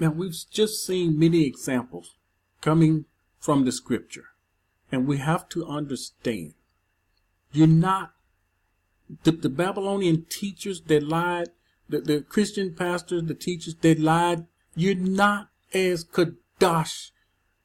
Now, we've just seen many examples coming from the scripture, and we have to understand you're not the Babylonian teachers that lied, the Christian pastors, the teachers that lied. You're not as qadash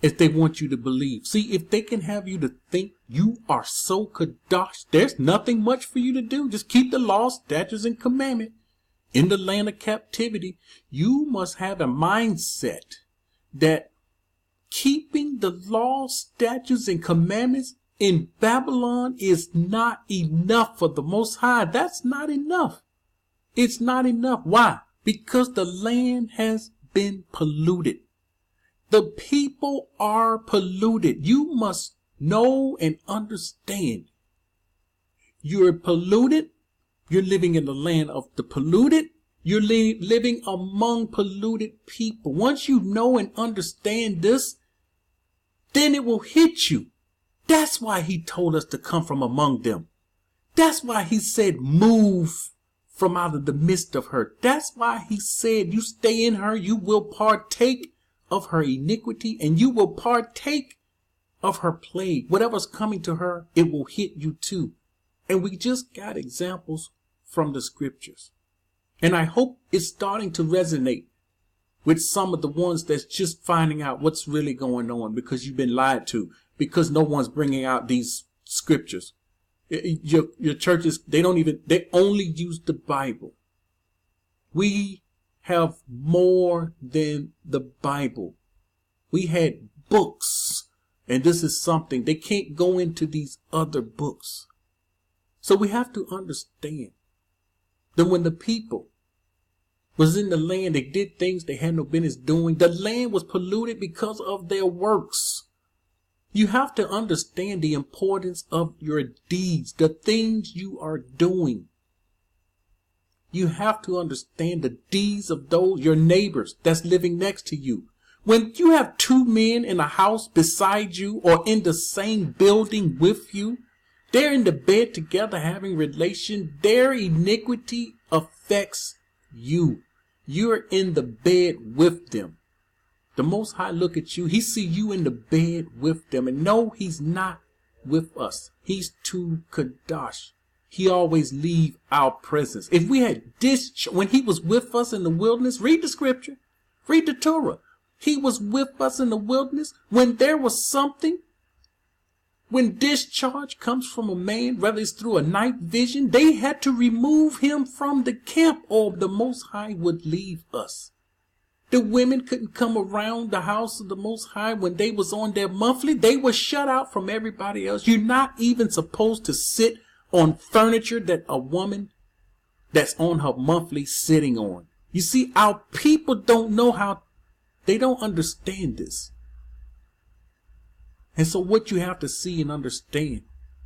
as they want you to believe. See, if they can have you to think you are so qadash, there's nothing much for you to do. Just keep the law, statutes, and commandment. In the land of captivity, you must have a mindset that keeping the law, statutes, and commandments in Babylon is not enough for the Most High. That's not enough. It's not enough. Why? Because the land has been polluted. The people are polluted. You must know and understand. You're polluted. You're living in the land of the polluted. You're living among polluted people. Once you know and understand this, then it will hit you. That's why he told us to come from among them. That's why he said, move from out of the midst of her. That's why he said, you stay in her, you will partake of her iniquity, and you will partake of her plague. Whatever's coming to her, it will hit you too. And we just got examples from the scriptures. And I hope it's starting to resonate with some of the ones that's just finding out what's really going on because you've been lied to, because no one's bringing out these scriptures. Your churches, they only use the Bible. We have more than the Bible. We had books, and this is something they can't go into these other books. So we have to understand that when the people was in the land, they did things they had no business doing. The land was polluted because of their works. You have to understand the importance of your deeds, the things you are doing. You have to understand the deeds of those, your neighbors that's living next to you. When you have two men in a house beside you or in the same building with you, they're in the bed together having relation, their iniquity affects you. You're in the bed with them. The Most High look at you. He see you in the bed with them. And no, he's not with us. He's too qadash. He always leave our presence. If we had when he was with us in the wilderness, read the scripture. Read the Torah. He was with us in the wilderness when there was something. When discharge comes from a man, whether it's through a night vision, they had to remove him from the camp or the Most High would leave us. The women couldn't come around the house of the Most High when they was on their monthly. They were shut out from everybody else. You're not even supposed to sit on furniture that a woman that's on her monthly sitting on. You see, our people don't know how, they don't understand this. And so what you have to see and understand,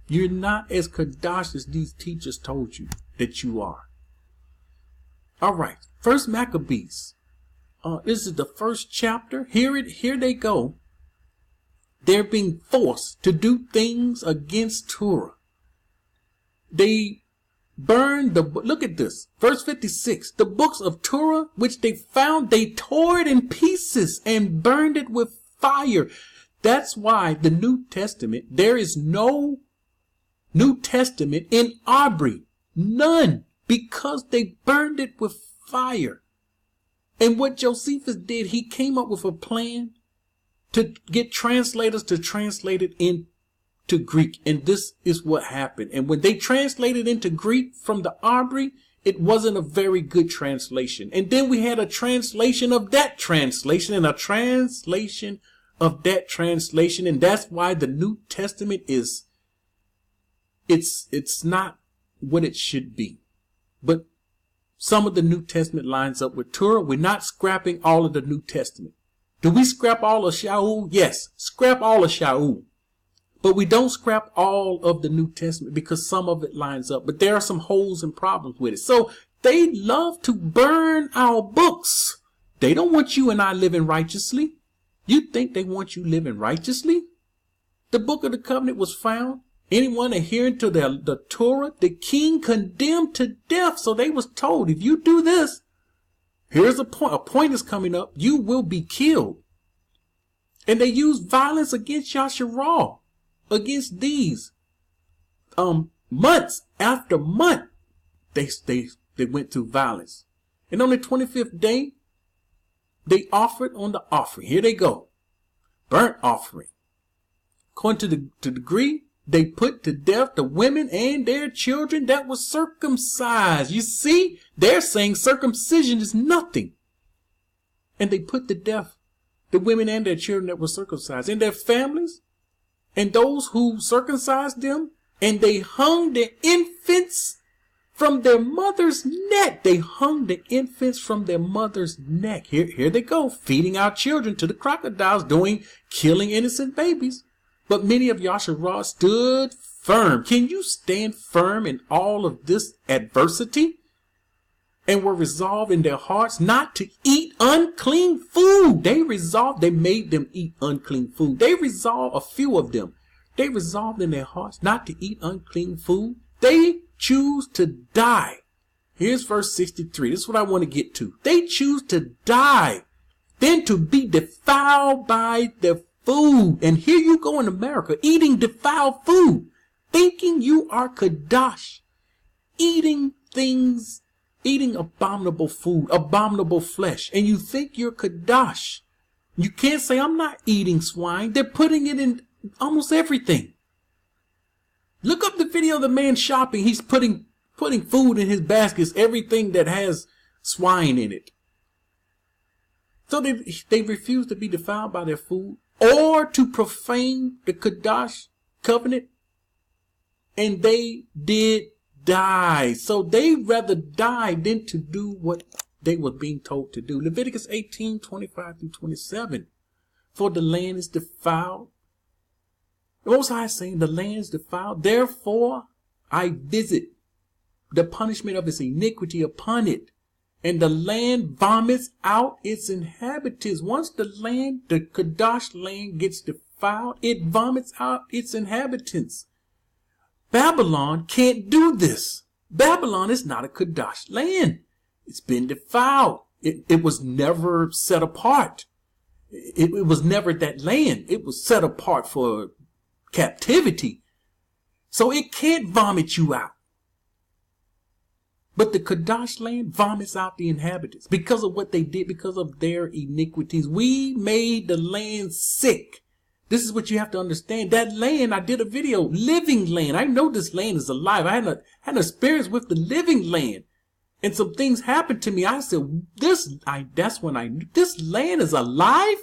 you're not as qadash as these teachers told you that you are. All right, First Maccabees. This is the first chapter. Here they go. They're being forced to do things against Torah. They burned look at this. Verse 56. The books of Torah, which they found, they tore it in pieces and burned it with fire. That's why the New Testament, there is no New Testament in Aubrey. None. Because they burned it with fire. And what Josephus did, he came up with a plan to get translators to translate it into Greek. And this is what happened. And when they translated into Greek from the Aubrey, it wasn't a very good translation. And then we had a translation of that translation and a translation of that translation. And that's why the New Testament is, it's not what it should be. But some of the New Testament lines up with Torah. We're not scrapping all of the New Testament. Do we scrap all of Shaul? Yes, scrap all of Shaul. But we don't scrap all of the New Testament because some of it lines up. But there are some holes and problems with it. So they love to burn our books. They don't want you and I living righteously. You think they want you living righteously? The book of the covenant was found. Anyone adhering to the Torah, the king condemned to death. So they was told, if you do this, Here's a point. A point is coming up. You will be killed. And they use violence against Yasharal, against these. Months after month, they went through violence. And on the 25th day, they offered on the offering. Here they go. Burnt offering. According to the degree, they put to death the women and their children that were circumcised. You see, they're saying circumcision is nothing. And they put to death the women and their children that were circumcised, and their families, and those who circumcised them, and they hung their infants from their mother's neck. They hung the infants from their mother's neck. Here they go, feeding our children to the crocodiles, killing innocent babies. But many of Yasharal stood firm. Can you stand firm in all of this adversity? And were resolved in their hearts not to eat unclean food. They made them eat unclean food. They resolved, a few of them, they resolved in their hearts not to eat unclean food. They choose to die. Here's verse 63. This is what I want to get to. They choose to die than to be defiled by their food. And here you go in America, eating defiled food, thinking you are qadash, eating abominable food, abominable flesh, and you think you're qadash. You can't say, I'm not eating swine. They're putting it in almost everything. Look up the video of the man shopping. He's putting food in his baskets, everything that has swine in it. So they refuse to be defiled by their food or to profane the qadash covenant, and they did die. So they rather die than to do what they were being told to do. Leviticus 18:25-27. For the land is defiled. The Most High is saying the land is defiled. Therefore I visit the punishment of its iniquity upon it. And the land vomits out its inhabitants. Once the qadash land gets defiled, it vomits out its inhabitants. Babylon can't do this. Babylon is not a qadash land. It's been defiled. It was never set apart. It was never that land. It was set apart for captivity. So it can't vomit you out. But the qadash land vomits out the inhabitants because of what they did, because of their inoquities. We made the land sick. This is what you have to understand. That land, I did a video, living land. I know this land is alive. I had an experience with the living land. And some things happened to me. I said, that's when I knew this land is alive.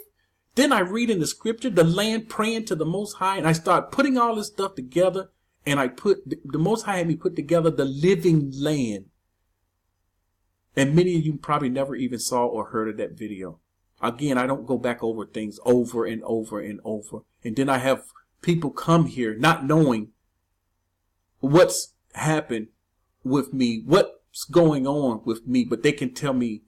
Then I read in the scripture, the land praying to the Most High. And I start putting all this stuff together. And the Most High had me put together the living land. And many of you probably never even saw or heard of that video. Again, I don't go back over things over and over and over. And then I have people come here not knowing what's happened with me, what's going on with me, but they can tell me,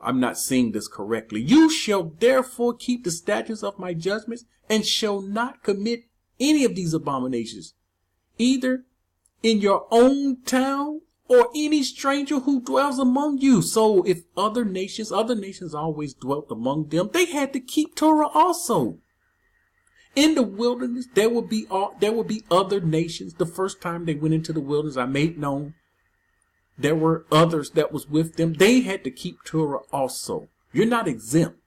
I'm not seeing this correctly. You shall therefore keep the statutes of my judgments and shall not commit any of these abominations, either in your own town or any stranger who dwells among you. So if other nations always dwelt among them, they had to keep Torah also. In the wilderness, there will be other nations. The first time they went into the wilderness, I made known there were others that was with them. They had to keep Torah also. You're not exempt.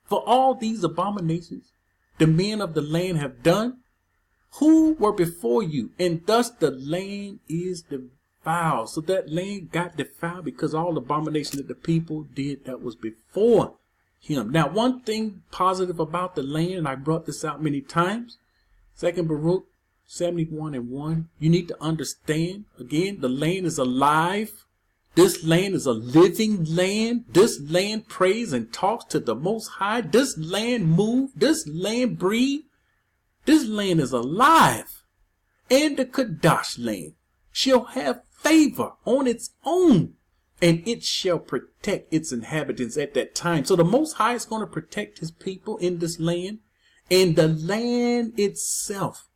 For all these abominations the men of the land have done, who were before you, and thus the land is defiled. So that land got defiled because all the abomination that the people did that was before him. Now, one thing positive about the land, and I brought this out many times, 2 Baruch 71:1, you need to understand, again, the land is alive. This land is a living land. This land prays and talks to the Most High. This land moves. This land breathes. This land is alive. And the qadash land shall have favor on its own, and it shall protect its inhabitants at that time. So the Most High is going to protect his people in this land, and the land itself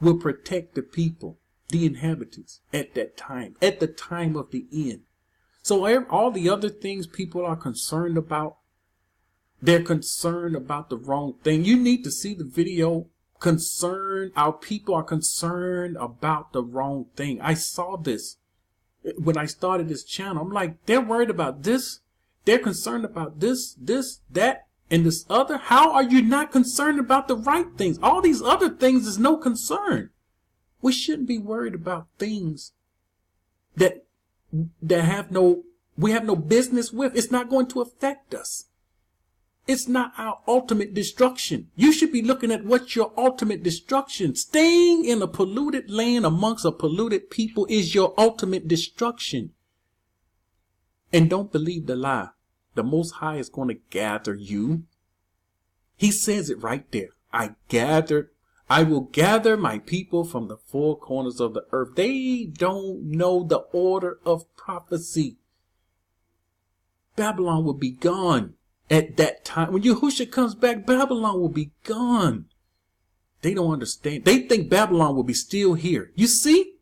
will protect the people, the inhabitants, at that time, at the time of the end. So all the other things people are concerned about, they're concerned about the wrong thing. You need to see the video. Our people are concerned about the wrong thing. I saw this when I started this channel. I'm like, they're worried about this. They're concerned about this, that, and this other. How are you not concerned about the right things? All these other things is no concern. We shouldn't be worried about things that we have no business with. It's not going to affect us. It's not our ultimate destruction. You should be looking at what's your ultimate destruction. Staying in a polluted land amongst a polluted people is your ultimate destruction. And don't believe the lie. The Most High is going to gather you. He says it right there. I will gather my people from the four corners of the earth. They don't know the order of prophecy. Babylon will be gone at that time. When Yahushua comes back, Babylon will be gone. They don't understand. They think Babylon will be still here. You see?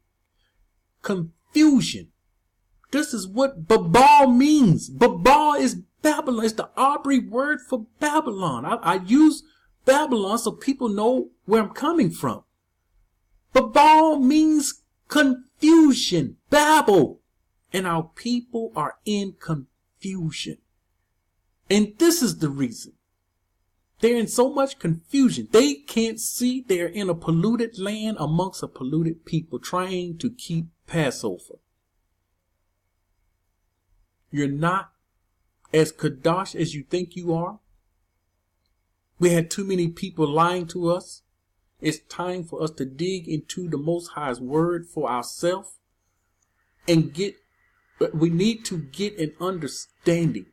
Confusion. This is what Babal means. Babal is Babylon. It's the Aubrey word for Babylon. I use Babylon so people know where I'm coming from. Babal means confusion, Babel. And our people are in confusion. And this is the reason. They're in so much confusion. They can't see they're in a polluted land amongst a polluted people trying to keep Passover. You're not as qadash as you think you are. We had too many people lying to us. It's time for us to dig into the Most High's word for ourselves and we need to get an understanding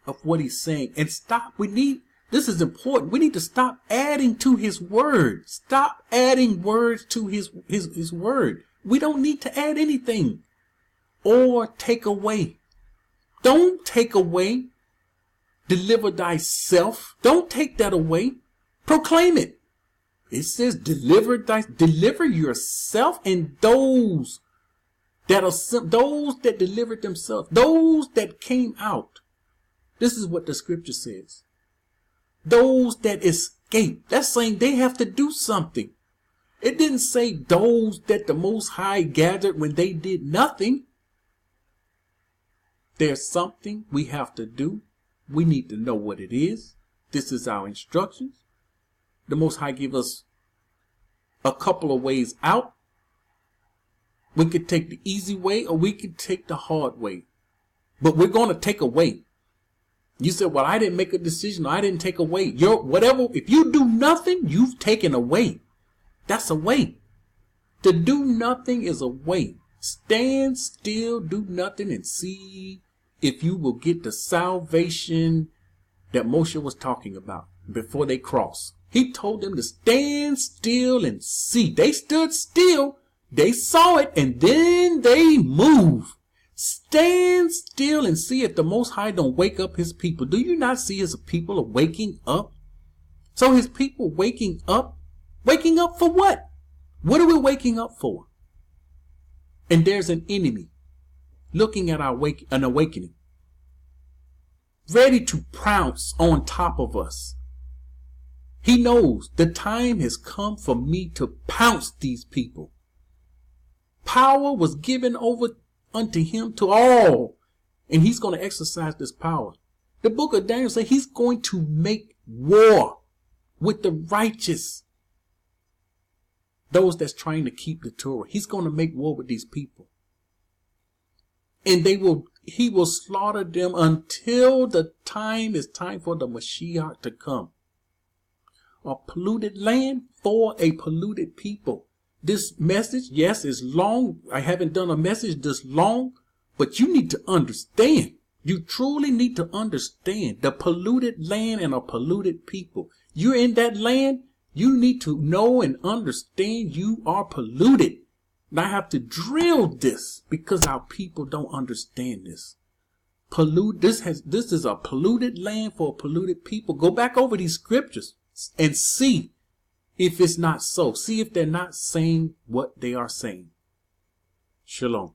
of what he's saying and stop. This is important. We need to stop adding to his word. Stop adding words to his word. We don't need to add anything or take away. Don't take away. Deliver thyself. Don't take that away. Proclaim it. It says deliver yourself and those that delivered themselves, those that came out. This is what the scripture says. Those that escaped. That's saying they have to do something. It didn't say those that the Most High gathered when they did nothing. There's something we have to do. We need to know what it is. This is our instructions. The Most High give us a couple of ways out. We could take the easy way or we could take the hard way. But we're going to take a way. You said, well, I didn't make a decision. Or I didn't take away. Whatever. If you do nothing, you've taken away. That's a way. To do nothing is a way. Stand still, do nothing, and see if you will get the salvation that Moshe was talking about before they cross. He told them to stand still and see. They stood still. They saw it and then they move. Stand still and see if the Most High don't wake up his people. Do you not see his people are waking up? So his people waking up for what? What are we waking up for? And there's an enemy looking at an awakening, ready to pounce on top of us. He knows the time has come for me to pounce these people. Power was given over unto him to all, and he's going to exercise this power. The book of Daniel says he's going to make war with the righteous, those that's trying to keep the Torah. He's going to make war with these people, and he will slaughter them until the time is time for the Mashiach to come. A polluted land for a polluted people. This message, yes, is long. I haven't done a message this long, but you need to understand. You truly need to understand the polluted land and a polluted people. You're in that land. You need to know and understand you are polluted. And I have to drill this because our people don't understand this. This is a polluted land for a polluted people. Go back over these scriptures and see if it's not so. See if they're not saying what they are saying. Shalom.